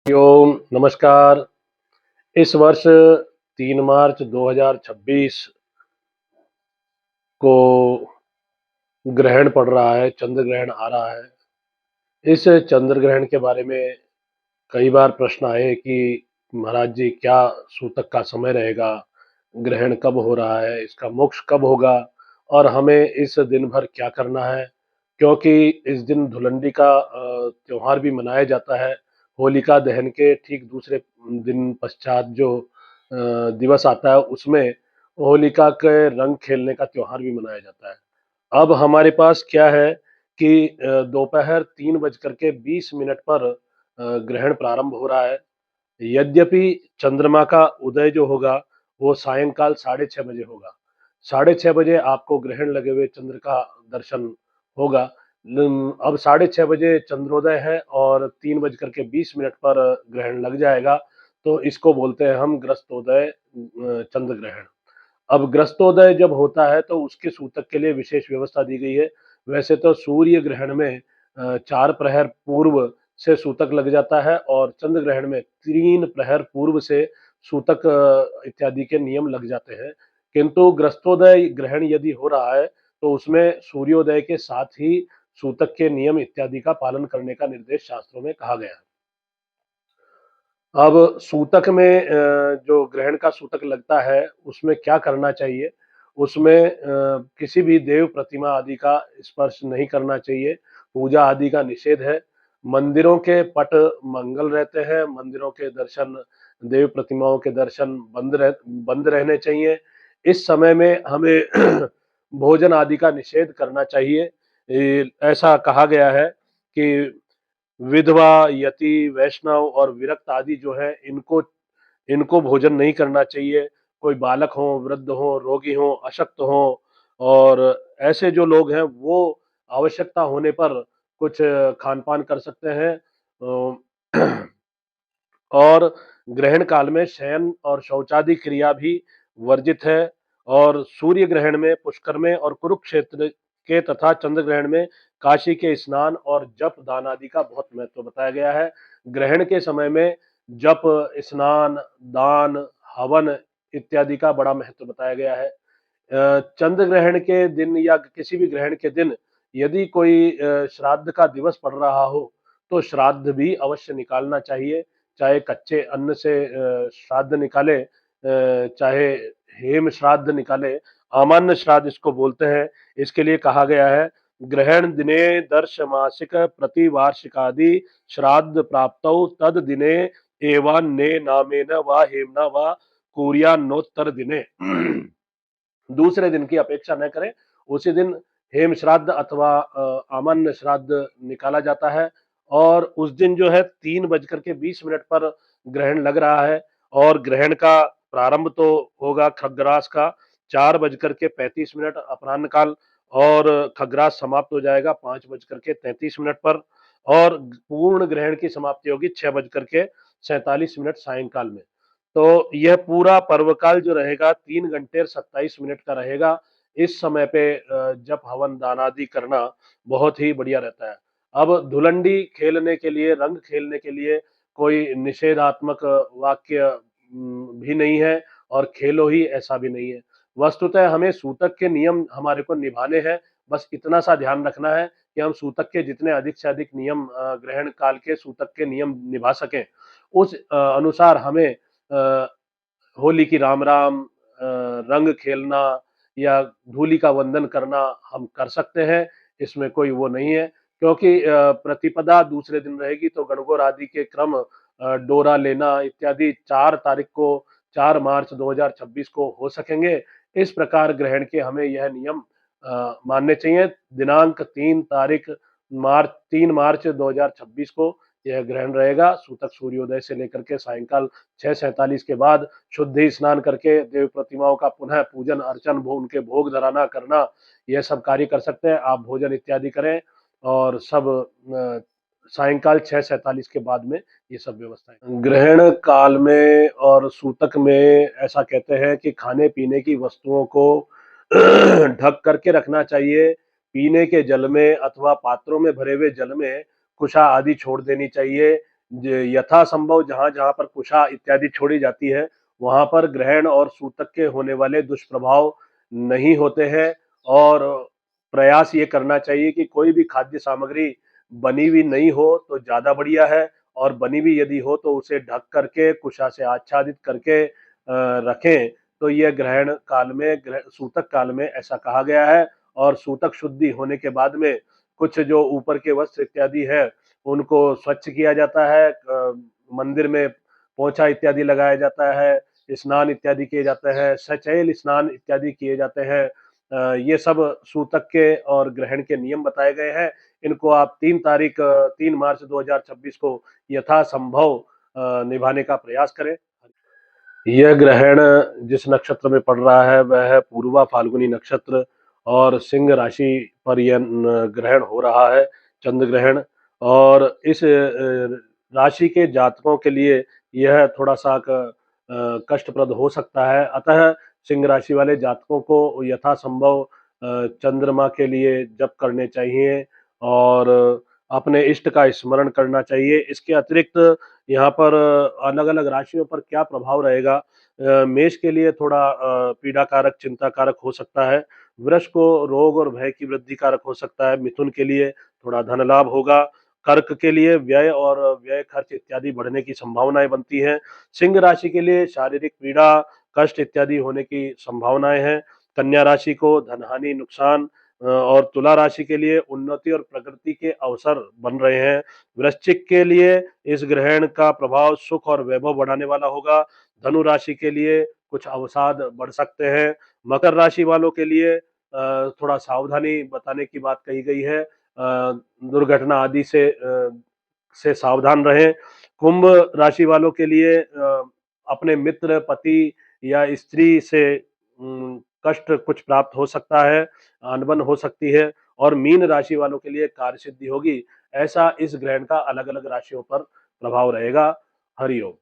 ओम नमस्कार। इस वर्ष 3 मार्च 2026 को ग्रहण पड़ रहा है, चंद्र ग्रहण आ रहा है। इस चंद्र ग्रहण के बारे में कई बार प्रश्न आए कि महाराज जी क्या सूतक का समय रहेगा, ग्रहण कब हो रहा है, इसका मोक्ष कब होगा और हमें इस दिन भर क्या करना है। क्योंकि इस दिन धुलंडी का त्योहार भी मनाया जाता है। होलिका दहन के ठीक दूसरे दिन पश्चात जो दिवस आता है उसमें होलिका के रंग खेलने का त्योहार भी मनाया जाता है। अब हमारे पास क्या है कि दोपहर 3:20 पर ग्रहण प्रारंभ हो रहा है। यद्यपि चंद्रमा का उदय जो होगा वो सायंकाल 6:30 बजे होगा। 6:30 बजे आपको ग्रहण लगे हुए चंद्र का दर्शन होगा। अब 6:30 बजे चंद्रोदय है और 3:20 पर ग्रहण लग जाएगा, तो इसको बोलते हैं हम ग्रस्तोदय चंद्र ग्रहण। अब ग्रस्तोदय जब होता है तो उसके सूतक के लिए विशेष व्यवस्था दी गई है। वैसे तो सूर्य ग्रहण में 4 प्रहर पूर्व से सूतक लग जाता है और चंद्र ग्रहण में 3 प्रहर पूर्व से सूतक इत्यादि के नियम लग जाते हैं। किंतु ग्रस्तोदय ग्रहण यदि हो रहा है तो उसमें सूर्योदय के साथ ही सूतक के नियम इत्यादि का पालन करने का निर्देश शास्त्रों में कहा गया है। अब सूतक में जो ग्रहण का सूतक लगता है उसमें क्या करना चाहिए? उसमें किसी भी देव प्रतिमा आदि का स्पर्श नहीं करना चाहिए, पूजा आदि का निषेध है। मंदिरों के पट मंगल रहते हैं, मंदिरों के दर्शन, देव प्रतिमाओं के दर्शन बंद रहने चाहिए। इस समय में हमें भोजन आदि का निषेध करना चाहिए। ऐसा कहा गया है कि विधवा, यति, वैष्णव और विरक्त आदि जो है इनको इनको भोजन नहीं करना चाहिए। कोई बालक हो, वृद्ध हो, रोगी हो, अशक्त हो और ऐसे जो लोग हैं वो आवश्यकता होने पर कुछ खान-पान कर सकते हैं। अ, और ग्रहण काल में शयन और शौचादि क्रिया भी वर्जित है और सूर्य ग्रहण में पुष्कर में और कुरुक्षेत्र के तथा चंद्र ग्रहण में काशी के स्नान और जप दान आदि का बहुत महत्व बताया गया है। ग्रहण के समय में जप, स्नान, दान, हवन इत्यादि का बड़ा महत्व बताया गया है। चंद्र ग्रहण के दिन या किसी भी ग्रहण के दिन यदि कोई श्राद्ध का दिवस पड़ रहा हो तो श्राद्ध भी अवश्य निकालना चाहिए। चाहे कच्चे अन्न से श्राद्ध निकाले, चाहे हेम श्राद्ध निकाले, अमान्य श्राद्ध इसको बोलते हैं। इसके लिए कहा गया है ग्रहण दिने दर्श मासिक प्रतिवार्षिकादि श्राद्ध प्राप्तौ तद दिने एवान्ने नामेन वा हेमना वा कुर्यान्नोत्तर दिने। दूसरे दिन की अपेक्षा न करें, उसी दिन हेम श्राद्ध अथवा आमन्न श्राद्ध निकाला जाता है और उस दिन जो है 3:20 पर ग्रहण लग रहा है और ग्रहण का प्रारंभ तो होगा खग्रास का 4:35 अपराह्न काल और खग्रास समाप्त हो जाएगा 5:33 पर और पूर्ण ग्रहण की समाप्ति होगी 6:47 सायंकाल में। तो यह पूरा पर्वकाल जो रहेगा 3 घंटे और 27 मिनट का रहेगा। इस समय पे जप हवन दान आदि करना बहुत ही बढ़िया रहता है। अब धुलंडी खेलने के लिए, रंग खेलने के लिए कोई निषेधात्मक वाक्य भी नहीं है और खेलो ही ऐसा भी नहीं है। वस्तुतः हमें सूतक के नियम हमारे को निभाने हैं। बस इतना सा ध्यान रखना है कि हम सूतक के जितने अधिक से अधिक नियम ग्रहण काल के सूतक के नियम निभा सकें। उस अनुसार हमें होली की राम राम, रंग खेलना या धूलि का वंदन करना हम कर सकते हैं। इसमें कोई वो नहीं है क्योंकि प्रतिपदा दूसरे दिन रहेगी तो गणगौर आदि के क्रम डोरा लेना इत्यादि 4 तारीख को 4 मार्च 2026 को हो सकेंगे। इस प्रकार ग्रहण के हमें यह नियम मानने चाहिए। दिनांक 3 मार्च 2026 को यह ग्रहण रहेगा। सूतक सूर्योदय से लेकर के सायंकाल 6:47 के बाद शुद्ध ही स्नान करके देव प्रतिमाओं का पुनः पूजन अर्चन उनके भोग धराना करना, यह सब कार्य कर सकते हैं। आप भोजन इत्यादि करें और सब सायंकाल 6:47 के बाद में ये सब व्यवस्थाएं। ग्रहण काल में और सूतक में ऐसा कहते हैं कि खाने पीने की वस्तुओं को ढक करके रखना चाहिए। पीने के जल में अथवा पात्रों में भरे हुए जल में कुशा आदि छोड़ देनी चाहिए। यथासंभव जहां-जहां पर कुशा इत्यादि छोड़ी जाती है, वहां पर ग्रहण और सूतक के होने वाले दुष्प्रभाव नहीं होते हैं। और प्रयास ये करना चाहिए कि कोई भी खाद्य सामग्री बनी हुई नहीं हो तो ज़्यादा बढ़िया है, और बनी हुई यदि हो तो उसे ढक करके कुशा से आच्छादित करके रखें। तो यह ग्रहण काल में सूतक काल में ऐसा कहा गया है। और सूतक शुद्धि होने के बाद में कुछ जो ऊपर के वस्त्र इत्यादि है उनको स्वच्छ किया जाता है, मंदिर में पोंछा इत्यादि लगाया जाता है, स्नान इत्यादि किए जाते हैं, सचैल स्नान इत्यादि किए जाते हैं। ये सब सूतक के और ग्रहण के नियम बताए गए हैं। इनको आप 3 मार्च 2026 को यथासंभव निभाने का प्रयास करें। यह ग्रहण जिस नक्षत्र में पड़ रहा है वह है पूर्वा फाल्गुनी नक्षत्र, और सिंह राशि पर यह ग्रहण हो रहा है, चंद्र ग्रहण। और इस राशि के जातकों के लिए यह थोड़ा सा कष्टप्रद हो सकता है। अतः सिंह राशि वाले जातकों को यथासंभव चंद्रमा के लिए जप करने चाहिए और अपने इष्ट का स्मरण करना चाहिए। इसके अतिरिक्त यहाँ पर अलग-अलग राशियों पर क्या प्रभाव रहेगा। मेष के लिए थोड़ा पीड़ाकारक, चिंताकारक हो सकता है। वृष को रोग और भय की वृद्धि कारक हो सकता है। मिथुन के लिए थोड़ा धन लाभ होगा। कर्क के लिए व्यय और व्यय खर्च इत्यादि बढ़ने की संभावनाएं बनती हैं। सिंह राशि के लिए शारीरिक पीड़ा, कष्ट इत्यादि होने की संभावनाएं हैं। कन्या राशि को धनहानि, नुकसान, और तुला राशि के लिए उन्नति और प्रगति के अवसर बन रहे हैं। वृश्चिक के लिए इस ग्रहण का प्रभाव सुख और वैभव बढ़ाने वाला होगा। धनु राशि के लिए कुछ अवसाद बढ़ सकते हैं। मकर राशि वालों के लिए थोड़ा सावधानी बताने की बात कही गई है। दुर्घटना आदि से सावधान रहें। कुंभ राशि वालों के लिए अपने मित्र, पति या स्त्री से कष्ट कुछ प्राप्त हो सकता है, अनबन हो सकती है। और मीन राशि वालों के लिए कार्य सिद्धि होगी। ऐसा इस ग्रहण का अलग-अलग राशियों पर प्रभाव रहेगा। हरि ओम।